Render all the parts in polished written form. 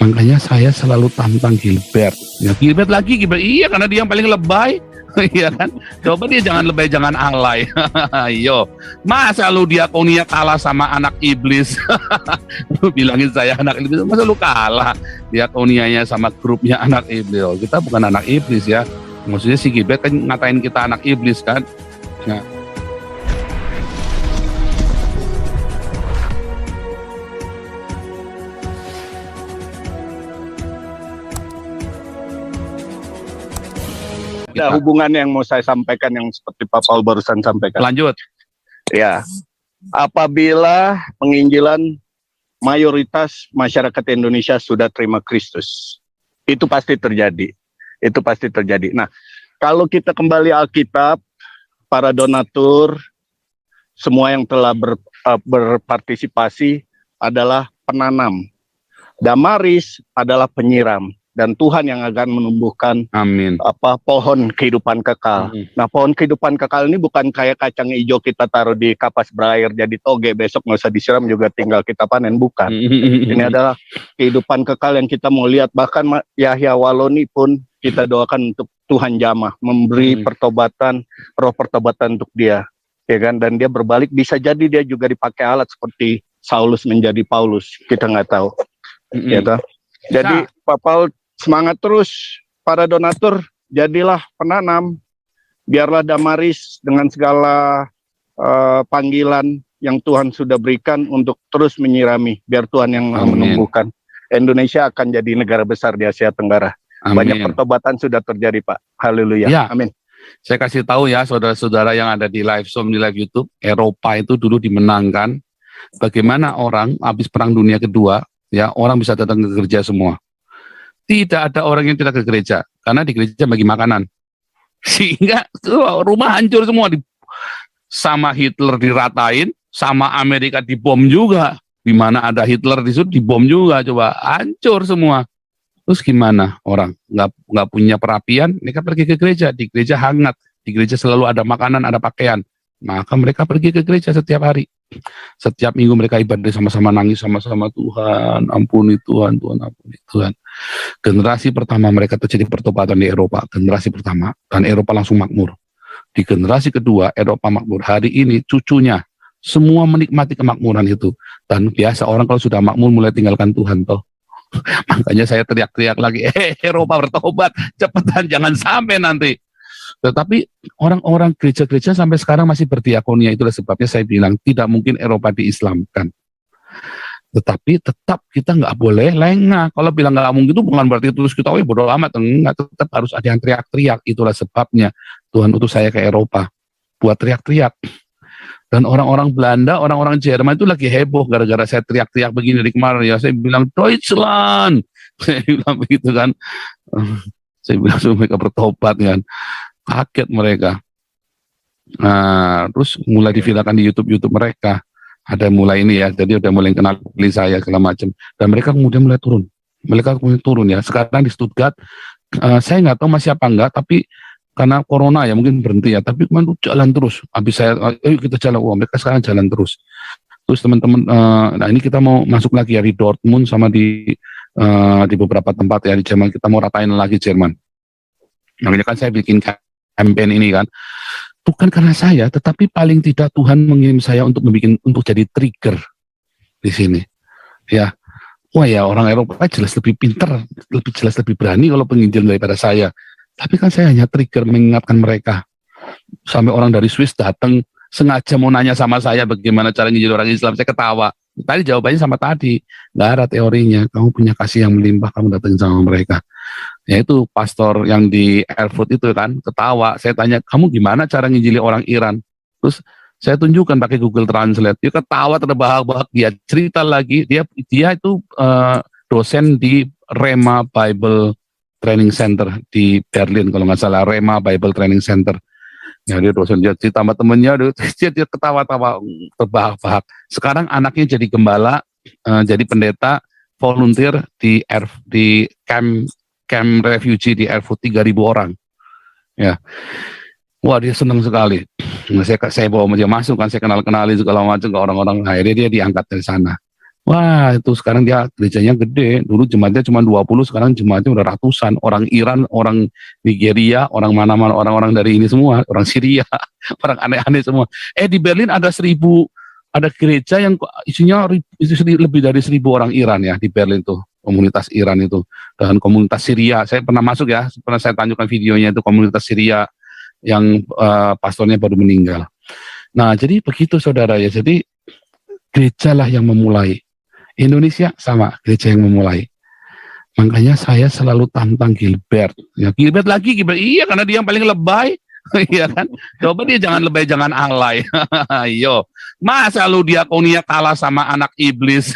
Makanya saya selalu tantang Gilbert. Ya, Gilbert, iya karena dia yang paling lebay. Iya kan? Coba dia jangan lebay, jangan alay. Ayo, masa lu Diakonia kalah sama anak iblis? Lu bilangin saya anak iblis, masa lu kalah Diakonianya sama grupnya anak iblis? Oh, kita bukan anak iblis ya. Maksudnya si Gilbert kan ngatain kita anak iblis kan? Nah. Ada hubungan yang mau saya sampaikan yang seperti Pak Paul barusan sampaikan. Lanjut. Ya, apabila penginjilan mayoritas masyarakat Indonesia sudah terima Kristus, itu pasti terjadi. Itu pasti terjadi. Nah, kalau kita kembali Alkitab, para donatur, semua yang telah berpartisipasi adalah penanam. Damaris adalah penyiram. Dan Tuhan yang akan menumbuhkan Amin. Pohon kehidupan kekal. Nah, pohon kehidupan kekal ini bukan kayak kacang hijau kita taruh di kapas berair jadi toge, besok nggak usah disiram juga tinggal kita panen, bukan. Ini adalah kehidupan kekal yang kita mau lihat. Bahkan Yahya Waloni pun kita doakan untuk Tuhan jamah, memberi pertobatan, roh pertobatan untuk dia, ya kan? Dan dia berbalik, bisa jadi dia juga dipakai alat seperti Saulus menjadi Paulus, kita nggak tahu. Ya kan? Jadi Pak Paul semangat terus, para donatur, jadilah penanam, biarlah Damaris dengan segala panggilan yang Tuhan sudah berikan untuk terus menyirami, biar Tuhan yang menumbuhkan. Indonesia akan jadi negara besar di Asia Tenggara. Amin. Banyak pertobatan sudah terjadi, Pak. Haleluya. Ya. Amin. Saya kasih tahu ya, saudara-saudara yang ada di live Zoom, di live YouTube, Eropa itu dulu dimenangkan. Bagaimana orang habis Perang Dunia Kedua, ya orang bisa datang ke gereja semua. Tidak ada orang yang tidak ke gereja, karena di gereja bagi makanan. Sehingga rumah hancur semua. Sama Hitler diratain, sama Amerika dibom juga. Di mana ada Hitler di situ dibom juga, coba hancur semua. Terus gimana orang nggak punya perapian? Mereka pergi ke gereja, di gereja hangat, di gereja selalu ada makanan, ada pakaian. Maka mereka pergi ke gereja setiap hari. Setiap minggu mereka ibadah sama-sama, nangis sama-sama, Tuhan ampuni Tuhan, Tuhan ampuni Tuhan. Generasi pertama mereka terjadi pertobatan di Eropa, generasi pertama, dan Eropa langsung makmur. Di generasi kedua Eropa makmur. Hari ini cucunya semua menikmati kemakmuran itu. Dan biasa orang kalau sudah makmur mulai tinggalkan Tuhan toh. Makanya saya teriak-teriak lagi, Eropa bertobat cepetan, jangan sampai nanti. Tetapi orang-orang gereja-gereja sampai sekarang masih berdiakonia. Itulah sebabnya saya bilang tidak mungkin Eropa diislamkan. Tetapi tetap kita nggak boleh lengah. Kalau bilang nggak mungkin itu bukan berarti terus kita bodoh amat. Enggak, tetap harus ada yang teriak-teriak. Itulah sebabnya Tuhan utus saya ke Eropa buat teriak-teriak. Dan orang-orang Belanda, orang-orang Jerman itu lagi heboh gara-gara saya teriak-teriak begini dari kemarin. Ya saya bilang Deutschland. Saya bilang begitu kan. Saya bilang mereka bertobat kan. Kaget mereka. Nah, terus mulai diviralkan di YouTube mereka. Ada mulai ini ya, jadi udah mulai kenal saya segala macam. Dan mereka kemudian mulai turun. Mereka kemudian turun ya. Sekarang di Stuttgart, saya nggak tahu masih apa enggak, tapi karena corona ya mungkin berhenti ya. Tapi kemarin jalan terus. Habis saya, ayo kita jalan. Wah, mereka sekarang jalan terus. Terus teman-teman, nah ini kita mau masuk lagi ya di Dortmund sama di beberapa tempat ya di Jerman. Kita mau ratain lagi Jerman. Makanya kan saya bikin campaign ini kan, bukan karena saya, tetapi paling tidak Tuhan mengirim saya untuk jadi trigger di sini. Ya, wah ya orang Eropa jelas lebih pintar, jelas lebih berani kalau penginjil daripada saya. Tapi kan saya hanya trigger mengingatkan mereka. Sampai orang dari Swiss datang sengaja mau nanya sama saya bagaimana cara nginjil orang Islam. Saya ketawa. Tadi jawabannya sama tadi, nggak ada teorinya. Kamu punya kasih yang melimpah, kamu datang sama mereka. Yaitu pastor yang di Erfurt itu kan ketawa. Saya tanya, kamu gimana cara nginjili orang Iran? Terus saya tunjukkan pakai Google Translate. Dia ketawa terbahak-bahak. Dia cerita lagi. Dia itu dosen di Rema Bible Training Center di Berlin kalau nggak salah. Rema Bible Training Center. Ya dia dosen, dia cerita sama temennya. Dia ketawa-tawa terbahak-bahak. Sekarang anaknya jadi gembala, jadi pendeta, volunteer di camp refugee di Erfurt 3.000 orang. Ya. Wah, dia senang sekali. Nah, saya bawa dia masuk kan, saya kenal-kenalin segala macam ke orang-orang. Akhirnya dia diangkat dari sana. Wah, itu sekarang dia gerejanya gede. Dulu jemaatnya cuma 20, sekarang jemaatnya udah ratusan. Orang Iran, orang Nigeria, orang mana-mana, orang-orang dari ini semua, orang Syria, orang aneh-aneh semua. Di Berlin ada 1.000, ada gereja yang isinya lebih dari 1.000 orang Iran ya di Berlin tuh. Komunitas Iran itu. Dan komunitas Syria, saya pernah masuk ya, pernah saya tunjukkan videonya itu komunitas Syria yang pastornya baru meninggal. Nah, jadi begitu saudara ya. Jadi gerejalah yang memulai. Indonesia sama, gereja yang memulai. Makanya saya selalu tantang Gilbert. Ya, Gilbert lagi, iya karena dia yang paling lebay. Iya kan? Coba dia jangan lebay, jangan alay. Ayo, masa lu diakonia kalah sama anak iblis?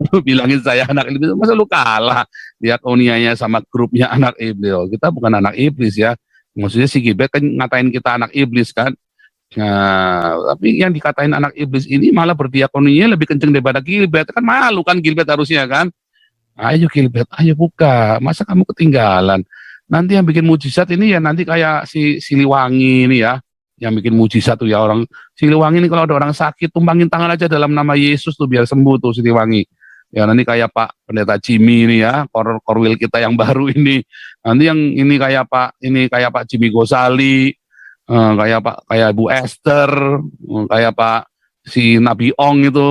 Lu bilangin saya anak iblis, masa lu kalah diakonianya sama grupnya anak iblis? Oh, kita bukan anak iblis ya. Maksudnya si Gilbert kan ngatain kita anak iblis kan. Nah, tapi yang dikatain anak iblis ini malah berdiakoninya lebih kenceng daripada Gilbert. Kan malu kan Gilbert harusnya kan. Ayo Gilbert, ayo buka. Masa kamu ketinggalan? Nanti yang bikin mujizat ini ya nanti kayak si Siliwangi ini ya. Yang bikin mujizat tuh ya orang. Siliwangi ini kalau ada orang sakit, tumbangin tangan aja dalam nama Yesus tuh biar sembuh tuh Siliwangi. Ya nanti kayak Pak Pendeta Jimmy ini ya, korwil kita yang baru ini. Nanti yang ini kayak Pak Jimmy Gosali. Kayak Bu Esther, kayak Pak si Nabi Ong itu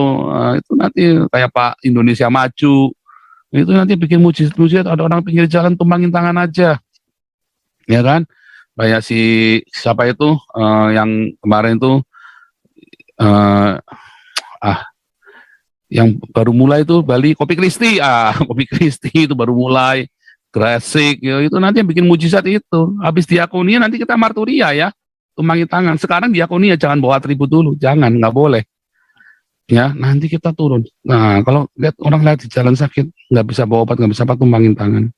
nanti kayak Pak Indonesia Maju, itu nanti bikin mujizat ada orang pinggir jalan tumbangin tangan aja, ya kan? Kayak si siapa itu yang kemarin itu yang baru mulai itu Bali Kopi Kristi, Kopi Kristi itu baru mulai, Gresik, ya, itu nanti yang bikin mujizat itu. Habis diakonia nanti kita marturia ya. Tumbangin tangan. Sekarang diakoni ya jangan bawa atribut dulu, jangan, nggak boleh. Ya, nanti kita turun. Nah, kalau lihat orang lihat di jalan sakit, nggak bisa bawa obat, nggak bisa apa, tumbangin tangan.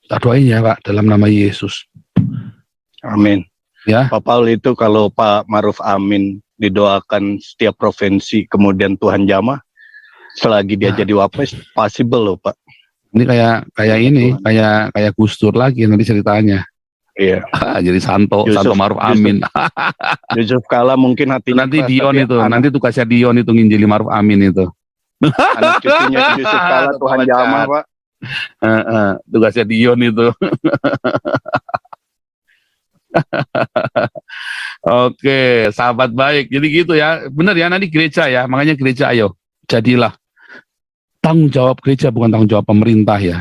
Kita doain ya Pak, dalam nama Yesus. Amin. Ya. Pak Paul itu kalau Pak Maruf Amin didoakan setiap provinsi, kemudian Tuhan jamah, selagi dia jadi wapres, possible loh Pak. Ini kayak Gus Dur lagi nanti ceritanya. Iya. Jadi Santo Maruf Amin. Yusuf Kala mungkin hatinya nanti Dion itu, nanti tugasnya Dion itu nginjili Maruf Amin itu. Anak cucunya Yusuf Kala Tuhan jamah Pak. Tugasnya Dion itu. Oke, sahabat baik. Jadi gitu ya, benar ya nanti gereja ya. Makanya gereja ayo, jadilah tanggung jawab gereja bukan tanggung jawab pemerintah ya.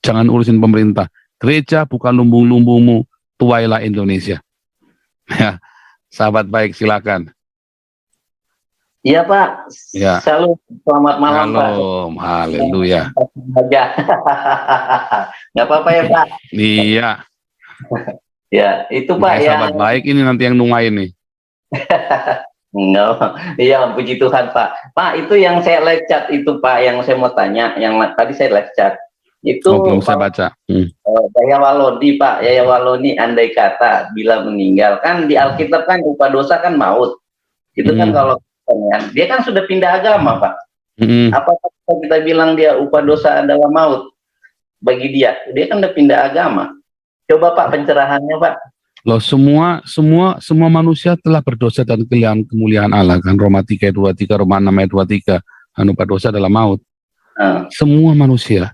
Jangan urusin pemerintah. Gereja bukan lumbung-lumbungmu, tuailah Indonesia. Ya, sahabat baik silakan. Iya Pak. Ya. Selamat malam Pak. Shalom, haleluya. Nggak apa-apa ya Pak. Iya. Ya itu Pak ya. Sahabat baik ini nanti yang nungain nih. No, iya puji Tuhan Pak. Pak itu yang saya live chat itu Pak, yang saya mau tanya, yang tadi saya live chat. Itu belum saya baca. Yaya Walodi Pak, Yaya Walodi andai kata bila meninggal kan di Alkitab kan upah dosa kan maut. Itu kan kalau dia kan sudah pindah agama Pak. Apakah kita bilang dia upah dosa adalah maut bagi dia? Dia kan udah pindah agama. Coba Pak pencerahannya Pak. Loh semua manusia telah berdosa dan kemuliaan Allah kan. Roma 3:23, Roma 6:23. Upah dosa adalah maut. Semua manusia.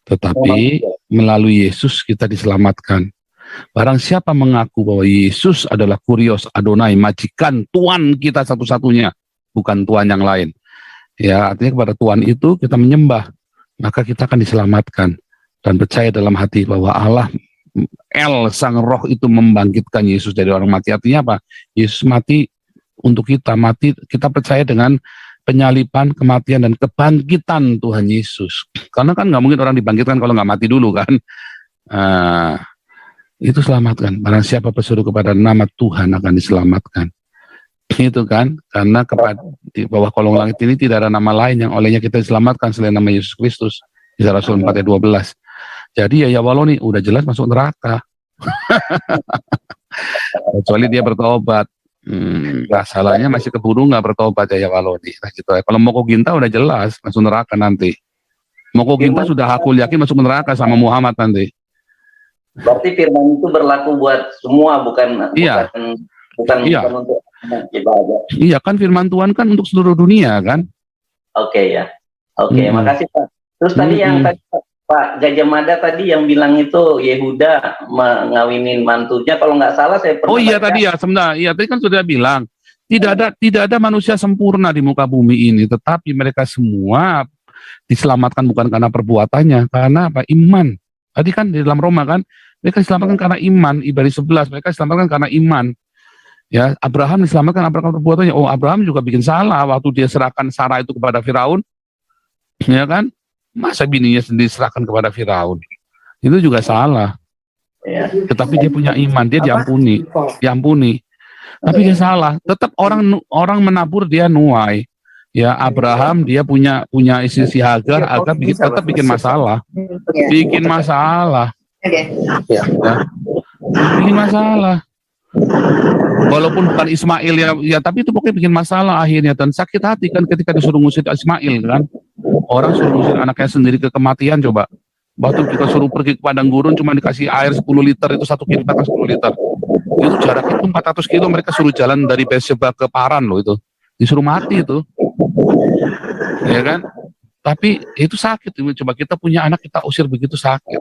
Tetapi melalui Yesus kita diselamatkan. Barang siapa mengaku bahwa Yesus adalah Kurios Adonai, majikan Tuhan kita satu-satunya, bukan Tuhan yang lain. Ya, artinya kepada Tuhan itu kita menyembah, maka kita akan diselamatkan. Dan percaya dalam hati bahwa Allah, Sang Roh itu membangkitkan Yesus dari orang mati. Artinya apa? Yesus mati untuk kita, kita percaya dengan penyaliban, kematian, dan kebangkitan Tuhan Yesus. Karena kan nggak mungkin orang dibangkitkan kalau nggak mati dulu kan. Itu selamatkan. Barang siapa berseru kepada nama Tuhan akan diselamatkan. Itu kan. Karena di bawah kolong langit ini tidak ada nama lain yang olehnya kita diselamatkan selain nama Yesus Kristus. Kisah Rasul 4:12. Jadi Yaya Waloni udah jelas masuk neraka. Kecuali dia bertobat. Salahnya masih keburu nggak bertobat Yaya Waloni. Nah, gitu. Kalau Moko Ginta udah jelas masuk neraka nanti. Moko Ginta sudah aku yakin masuk neraka sama Muhammad nanti. Berarti firman itu berlaku buat semua, bukan untuk kita aja. Iya kan firman Tuhan kan untuk seluruh dunia kan. Oke ya. Oke, makasih Pak. Terus tadi yang tadi Pak Gajah Mada tadi yang bilang itu Yehuda mengawinin mantunya, kalau nggak salah saya pernah. Oh iya tadi ya, sebenarnya, iya tadi kan sudah bilang tidak ada manusia sempurna di muka bumi ini, tetapi mereka semua diselamatkan bukan karena perbuatannya, karena apa? Iman. Tadi kan di dalam Roma kan, mereka diselamatkan karena iman. Ibrani 11, mereka diselamatkan karena iman. Ya, Abraham diselamatkan karena perbuatannya. Oh, Abraham juga bikin salah waktu dia serahkan Sarah itu kepada Firaun, ya kan? Masa bininya sendiri serahkan kepada Firaun? Itu juga salah. Ya. Tetapi dia punya iman, dia diampuni. Tapi dia salah. Tetap orang menabur dia nuai. Ya, Abraham dia punya istri si Hagar, tetap bikin masalah. Bikin masalah. Ya. Bikin masalah. Walaupun bukan Ismail ya tapi itu pokoknya bikin masalah akhirnya, dan sakit hati kan ketika disuruh ngusir Ismail kan. Orang suruh ngusir anaknya sendiri ke kematian coba. Waktu kita suruh pergi ke padang gurun cuma dikasih air 10 liter, itu 1 kilo 10 liter. Itu jaraknya itu 400 kilo, mereka suruh jalan dari Beersheba ke Paran loh itu. Disuruh mati itu. Ya kan? Tapi itu sakit. Coba kita punya anak kita usir begitu sakit.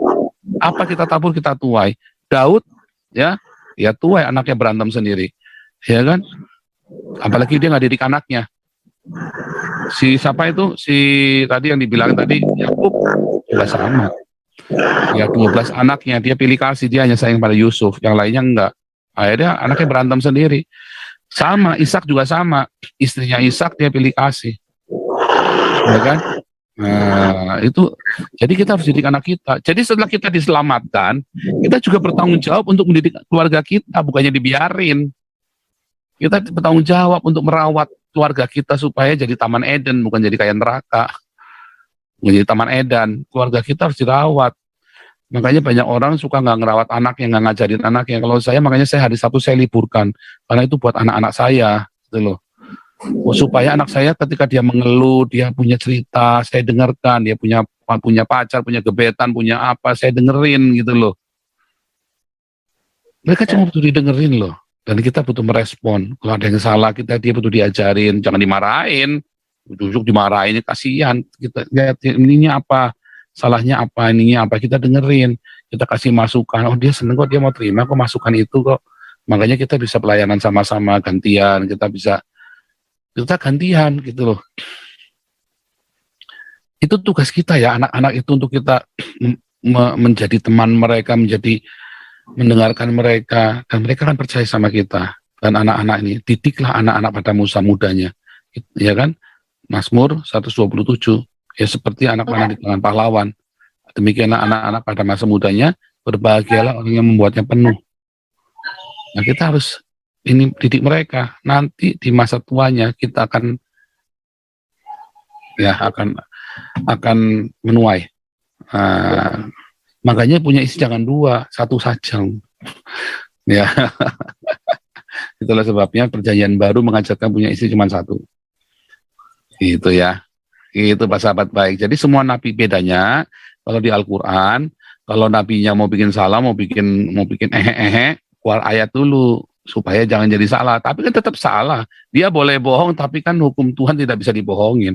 Apa kita tabur kita tuai. Daud ya tuai anaknya berantem sendiri. Ya kan? Apalagi dia nggak didik anaknya. Si siapa itu? Si tadi yang dibilang tadi Yakub juga sama. Ya 12 anaknya dia pilih kasih, dia hanya sayang pada Yusuf, yang lainnya enggak. Akhirnya anaknya berantem sendiri. Sama Ishak juga sama, istrinya Ishak dia pilih kasih. Ya kan? Nah, itu jadi kita harus didik anak kita. Jadi setelah kita diselamatkan, kita juga bertanggung jawab untuk mendidik keluarga kita, bukannya dibiarin. Kita bertanggung jawab untuk merawat keluarga kita supaya jadi taman Eden, bukan jadi kayak neraka. Menjadi taman Eden, keluarga kita harus dirawat. Makanya banyak orang suka nggak ngerawat anaknya, nggak ngajarin anaknya. Kalau saya, makanya saya hari Sabtu saya liburkan, karena itu buat anak-anak saya, gitu loh. Supaya anak saya ketika dia mengeluh, dia punya cerita, saya dengarkan. Dia punya pacar, punya gebetan, punya apa, saya dengerin gitu loh. Mereka cuma butuh didengerin loh. Dan kita butuh merespon. Kalau ada yang salah, dia butuh diajarin, jangan dimarahin. Ujuk-ujuk dimarahin, kasihan. Kita lihat ininya apa, salahnya apa, ininya apa, kita dengerin. Kita kasih masukan, oh dia seneng kok, dia mau terima kok masukan itu kok. Makanya kita bisa pelayanan sama-sama, gantian, kita gantian gitu loh. Itu tugas kita ya, anak-anak itu untuk kita menjadi teman mereka, mendengarkan mereka, dan mereka akan percaya sama kita. Dan anak-anak ini, didiklah anak-anak pada masa mudanya, ya kan? Mazmur 127, ya seperti anak panah di tangan pahlawan. Demikianlah anak-anak pada masa mudanya, berbahagialah orang yang membuatnya penuh. Nah kita harus didik mereka. Nanti di masa tuanya kita akan menuai. Makanya punya istri jangan 2, 1 saja. Ya, itulah sebabnya perjanjian baru mengajarkan punya istri cuma 1. Itu ya, itu Pak sahabat baik. Jadi semua nabi bedanya kalau di Al-Quran, kalau nabinya mau bikin salah, mau bikin keluar ayat dulu supaya jangan jadi salah. Tapi kan tetap salah. Dia boleh bohong, tapi kan hukum Tuhan tidak bisa dibohongin.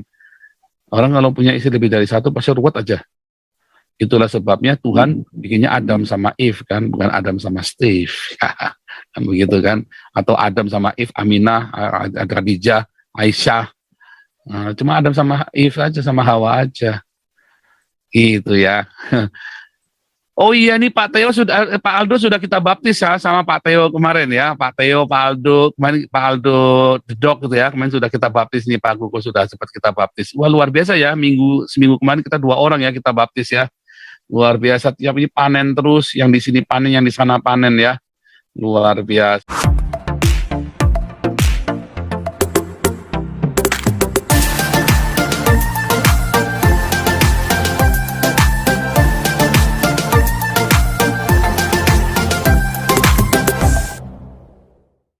Orang kalau punya istri lebih dari 1 pasti ruwet aja. Itulah sebabnya Tuhan bikinnya Adam sama Eve kan, bukan Adam sama Steve. Kan begitu kan? Atau Adam sama Eve, Aminah, Khadijah, Aisyah. Nah, cuma Adam sama Eve aja, sama Hawa aja. Gitu ya. Oh iya nih Pak Aldo sudah kita baptis ya sama Pak Theo kemarin ya. Pak Theo, Pak Aldo, kemarin Pak Aldo The Dog gitu ya. Kemarin sudah kita baptis nih, Pak Guko sudah sempat kita baptis. Wah luar biasa ya, seminggu kemarin kita 2 orang ya kita baptis ya. Luar biasa, tiap ini panen terus, yang di sini panen, yang di sana panen ya. Luar biasa.